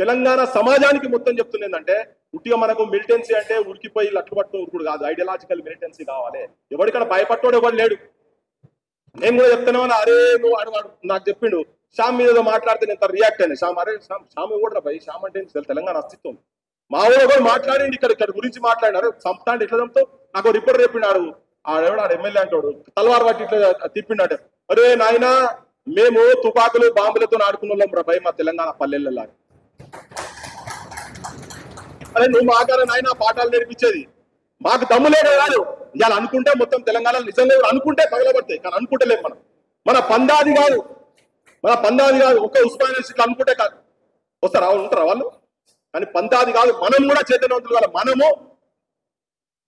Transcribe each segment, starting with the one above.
తెలంగాణ సమాజానికి మొత్తం చెప్తుంది ఏంటంటే ఉట్టిగా మనకు మిలిటెన్సీ అంటే ఉరికిపోయి లట్లు పట్టుకుని ఉరుకుడు కాదు, ఐడియాలజికల్ మిలిటెన్సీ కావాలి. ఎవరికైనా భయపట్టోడు ఎవరు లేడు. నేను కూడా చెప్తున్నాను, అరే నువ్వు అడవాడు నాకు చెప్పిండు శ్యామ్ మీద ఏదో మాట్లాడితే నేను రియాక్ట్ అయినా. శ్యామ్ అరే శ్యామ్ కూడా భయ్, శ్యామ్ అంటే తెలంగాణ అస్తిత్వం. మా ఊళ్ళో కూడా మాట్లాడిండి, ఇక్కడ గురించి మాట్లాడినారు. సంస్థ అంటే ఎట్లా చంపుతావు? నాకు రిపోర్టర్ చెప్పినాడు, ఆడెవడాడు ఎమ్మెల్యే అంటాడు, తలవారు పట్టి ఇట్లా తిప్పిండాడు. అరే నాయన మేము తుపాకులు బాంబులతో ఆడుకున్న వాళ్ళం రా భయ్ మా తెలంగాణ పల్లెల్లో. అరే నువ్వు మాకారా నాయన పాఠాలు నేర్పించేది, మాకు దమ్ములేడే కాదు. ఇవాళ అనుకుంటే మొత్తం తెలంగాణ నిజంగా అనుకుంటే పగలబడతాయి, కానీ అనుకుంటలేము మనం. మన పందాది కాదు ఒక్క ఉస్మానియా యూనివర్సిటీలో అనుకుంటే కాదు. వస్తారా ఉంటారా వాళ్ళు? కానీ పందాది కాదు. మనం కూడా చైతన్యవంతులు కాదు. మనము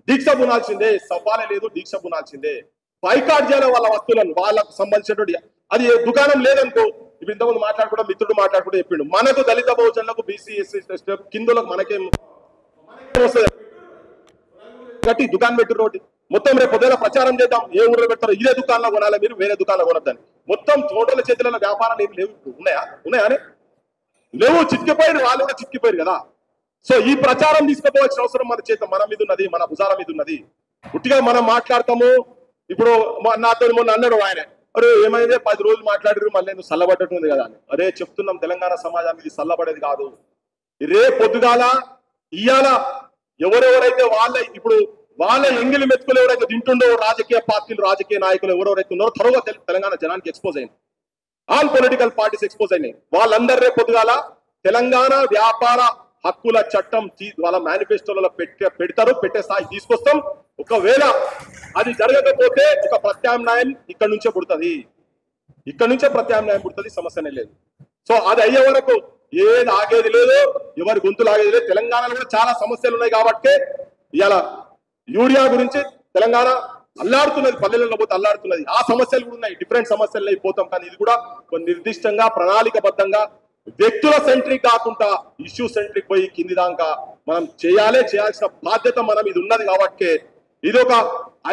దీక్ష పునాల్సిందే, సవాలే లేదు, దీక్ష పునాల్సిందే. బైకాట్ చేయాలి వాళ్ళ వస్తువులను, వాళ్ళకు సంబంధించినటువంటి. అది దుకాణం లేదనుకో, ఇప్పుడు ఇంతకుముందు మాట్లాడుకుంటా మిత్రుడు మాట్లాడుకుంటూ చెప్పిండు, మనకు దళిత బహుజనులకు బీసీ ఎస్సీ కిందలకు మనకేం వస్తుంది గట్టి దుకాణం పెట్టి రోడ్డు మొత్తం. రేపు పొద్దున ప్రచారం చేద్దాం, ఏ ఊళ్ళో పెడతారో ఇదే దుకాణంలో కొనాలి, మీరు వేరే దుకాణంలో కొనద్దని. మొత్తం తోటల చేతులలో వ్యాపారాలు ఏమి లేవు. ఉన్నాయా అని లేవు. చిక్కిపోయారు, వాళ్ళు కూడా చిక్కిపోయారు కదా. సో ఈ ప్రచారం తీసుకుపోవాల్సిన అవసరం మన చేత మన మీద ఉన్నది, మన భుజాల మీద ఉన్నది. ఉట్టిగా మనం మాట్లాడతాము. ఇప్పుడు నాతో మొన్న అన్నాడు ఆయన, అరే ఏమైంది 10 రోజులు మాట్లాడారు మళ్ళీ ఎందుకు చల్లబడ్డట్టు ఉంది కదా అని. అరే చెప్తున్నాం, తెలంగాణ సమాజానికి చల్లబడేది కాదు. రే పొద్దుగాల ఇయ్యాల ఎవరెవరైతే ఇప్పుడు వాళ్ళ ఎంగిలి మెతుకులు ఎవరైతే తింటుండో రాజకీయ పార్టీలు, రాజకీయ నాయకులు ఎవరెవరైతే ఉన్నారో త్వరగా తెలంగాణ జనానికి ఎక్స్పోజ్ అయింది. ఆల్ పొలిటికల్ పార్టీస్ ఎక్స్పోజ్ అయినాయి. వాళ్ళందరూ రేపు పొద్దుగాల తెలంగాణ వ్యాపార హక్కుల చట్టం వాళ్ళ మేనిఫెస్టోలలో పెడతారు, పెట్టే స్థాయి తీసుకొస్తాం. ఒకవేళ అది జరగకపోతే ఒక ప్రత్యామ్నాయం ఇక్కడ నుంచే పుడుతుంది, సమస్యనే లేదు. సో అది అయ్యే వరకు ఏది ఆగేది లేదు, ఎవరి గొంతులు ఆగేది లేదు. తెలంగాణలో కూడా చాలా సమస్యలు ఉన్నాయి కాబట్టి ఇవాళ యూరియా గురించి తెలంగాణ అల్లాడుతున్నది, పల్లెలలో పోతే అల్లాడుతున్నది. ఆ సమస్యలు కూడా ఉన్నాయి, డిఫరెంట్ సమస్యలు అయిపోతాం. కానీ ఇది కూడా కొన్ని నిర్దిష్టంగా ప్రణాళికబద్ధంగా వ్యక్తుల సెంట్రిక్ కాకుండా ఇష్యూ సెంట్రిక్ పోయి కింది దాకా మనం చేయాల్సిన బాధ్యత మనం ఇది ఉన్నది. కాబట్టి ఇది ఒక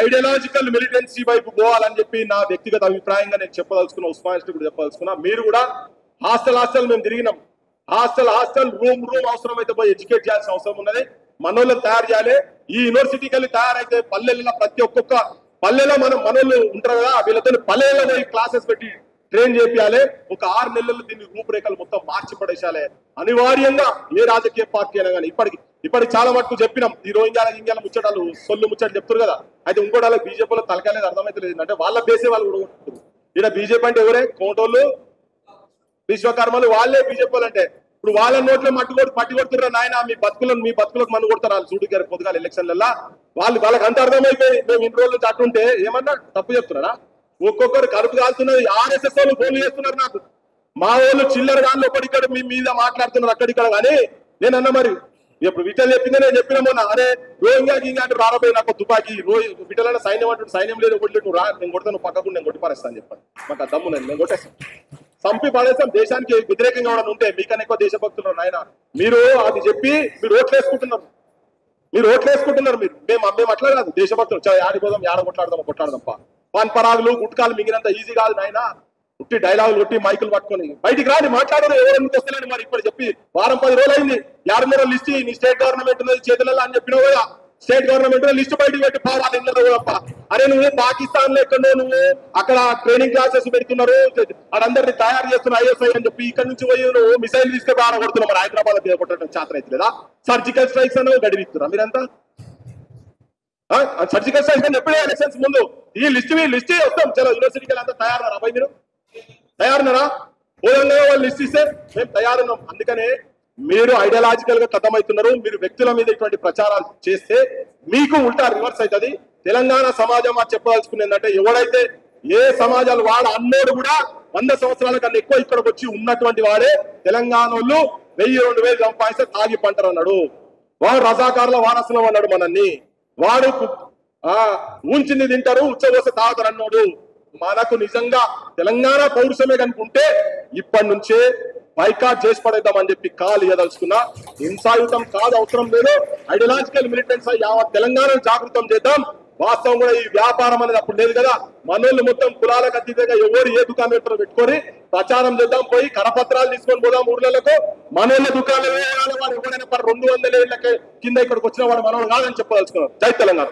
ఐడియాలజికల్ మిలిటెన్సీ వైపు పోవాలని చెప్పి నా వ్యక్తిగత అభిప్రాయంగా నేను చెప్పదలుచుకున్నా. ఉస్మానియా కూడా చెప్పదలుచుకున్నా. మీరు కూడా హాస్టల్ మేము తిరిగినాం. హాస్టల్ రూమ్ అవసరమైతే పోయి ఎడ్యుకేట్ చేయాల్సిన అవసరం ఉన్నది. మనోళ్ళని తయారు చేయాలి. ఈ యూనివర్సిటీకి వెళ్ళి తయారైతే పల్లెల్లో ప్రతి ఒక్కొక్క పల్లెలో మనోళ్ళు ఉంటారు కదా, వీళ్ళతో పల్లెల్లో పోయి క్లాసెస్ పెట్టి ట్రైన్ చేయాలి. ఒక 6 నెలల్లో దీన్ని రూపురేఖలు మొత్తం మార్చి పడేసాలి అనివార్యంగా. ఏ రాజకీయ పార్టీ అయినా కానీ ఇప్పటికి చాలా మటుకు చెప్పినాం. ఈ రోహింగ్యాల ముచ్చటాలు సొల్లు ముచ్చట్లు చెప్తారు కదా. అయితే ఇంకోటి వాళ్ళకి బీజేపీలో తలకాలేదు అర్థమైతే అంటే వాళ్ళ బేసే వాళ్ళు కూడా ఇక్కడ బీజేపీ అంటే ఎవరే? కోటోళ్ళు, విశ్వకర్మలు, వాళ్ళే బీజేపీ వాళ్ళు. అంటే ఇప్పుడు వాళ్ళ నోట్లో పట్టి కొడుతున్నారు నాయన. మీ బతుకులకు మన్ను కొడతారు వాళ్ళు. చూడు గారు పొద్దుగాల ఎలక్షన్లలో వాళ్ళకి అంత అర్థమైపోయింది. మేము ఇన్ని రోజులు అట్టుంటే ఏమన్నా తప్పు చెప్తున్నారా? ఒక్కొక్కరు కడుపు కాలుతున్నది. RSS వాళ్ళు ఫోన్లు చేస్తున్నారు నాకు. మా వాళ్ళు చిల్లర గాళ్ళు ఒకటిక్కడ మీ మీద మాట్లాడుతున్నారు అక్కడిక్కడ. కానీ నేను అన్న మరి ఇప్పుడు విఠల్ చెప్పిందే నేను చెప్పిన మొన్న, అరే రోహింగ్యా అంటే రారబోయి నాకు తుపాకి విఠల్ అన్న సైన్యం అంటాడు. సైన్యం లేదు, ఒకటి నువ్వు రా, నేను కొడతాను, నువ్వు పక్కకు నేను కొట్టి పారేస్తాను చెప్పాను. మాకు ఆ దమ్ము నేను కొట్టేస్తాను, చంపి పడేస్తాం. దేశానికి వ్యతిరేకంగా కూడా ఉంటే మీకన్నా ఎక్కువ దేశభక్తులు ఆయన. మీరు అది చెప్పి మీరు ఓట్లు వేసుకుంటున్నారు. మేము అట్లా కాదు దేశభక్తులు. ఆడిపోదాం, కొట్లాడదాం పరాగులు గుట్కాలు మిగిలినంత ఈజీ కాదు నాయన. ఉట్టి డైలాగులు కొట్టి మైకులు పట్టుకొని బయటికి రాని మాట్లాడరు. ఎవరెందుకు వస్తలేని మరి ఇప్పుడు చెప్పి వారం 10 రోజులు అయింది. 6 లిస్ట్ నీ స్టేట్ గవర్నమెంట్ ఉన్నది చేతులలో అని చెప్పిన కదా. స్టేట్ గవర్నమెంట్ లిస్ట్ బయటకు పెట్టి వాళ్ళ ఇళ్ళలో తప్ప. అరే నువ్వు పాకిస్తాన్ లో ఎక్కడో నువ్వు అక్కడ ట్రైనింగ్ క్లాసెస్ పెడుతున్నారు, అదందరినీ తయారు చేస్తున్న ISI అని చెప్పి ఇక్కడ నుంచి పోయి నువ్వు మిసైల్ తీసుకొని ఆడగొడుతున్నావు. మరి హైదరాబాద్ మీద కొట్టడం చేత అయితే లేదా? సర్జికల్ స్ట్రైక్స్ అని గడివిస్తున్నా మీరంతా. సర్జికల్ స్ట్రైక్స్ అని ఎప్పుడే ఎలక్షన్స్ ముందు ఈ లిస్ట్ వస్తాం. చలో యూనివర్సిటీకి అంతా తయారున్నారా? అబ్బాయి మీరు తయారున్నారా? పోలంగా వాళ్ళు లిస్ట్ ఇస్తే మేము తయారున్నాం. అందుకనే మీరు ఐడియాలజికల్ గా కథమవుతున్నారు. మీరు వ్యక్తుల మీద ఇటువంటి ప్రచారాలు చేస్తే మీకు ఉల్టా రివర్స్ అవుతుంది. తెలంగాణ సమాజం అది చెప్పదలుచుకుని ఏంటంటే, ఎవడైతే ఏ సమాజాలు వాడు అన్నోడు కూడా 100 సంవత్సరాల కన్నా ఎక్కువ ఇక్కడికి వచ్చి ఉన్నటువంటి వాడే తెలంగాణ వాళ్ళు 1000-2000 సంపాదిస్తే తాగి పంటరు అన్నాడు. వాడు రజాకారుల వారసులం అన్నాడు మనల్ని. వాడు ఉంచింది తింటారు, ఉచ్చబోసే తాగుతారు అన్నాడు. మనకు నిజంగా తెలంగాణ పౌరుషమే కనుకుంటే ఇప్పటి నుంచే బైకాట్ చేసి పడేద్దామని చెప్పి కాల్ ఇవ్వదలుచుకున్నా. హింసాయుతం కాదు, అవసరం లేదు. ఐడియాలజికల్ మిలిటెన్స్ యావత్ తెలంగాణను జాగృతం చేద్దాం. వాస్తవం కూడా ఈ వ్యాపారం అనేది అప్పుడు లేదు కదా. మనోళ్ళు మొత్తం కులాలకు అతీతంగా ఎవరు ఏ దుకాణం పెట్టారో పెట్టుకొని ప్రచారం చేద్దాం, పోయి కరపత్రాలు తీసుకొని పోదాం ఊర్లకు. మనోళ్ళ దుకాణాలు వాడు ఎవరైనా 200 ఏళ్ళ కింద ఇక్కడికి వచ్చిన వాడు మనోడు కాదని చెప్పదలుచుకున్నారు. జై తెలంగాణ.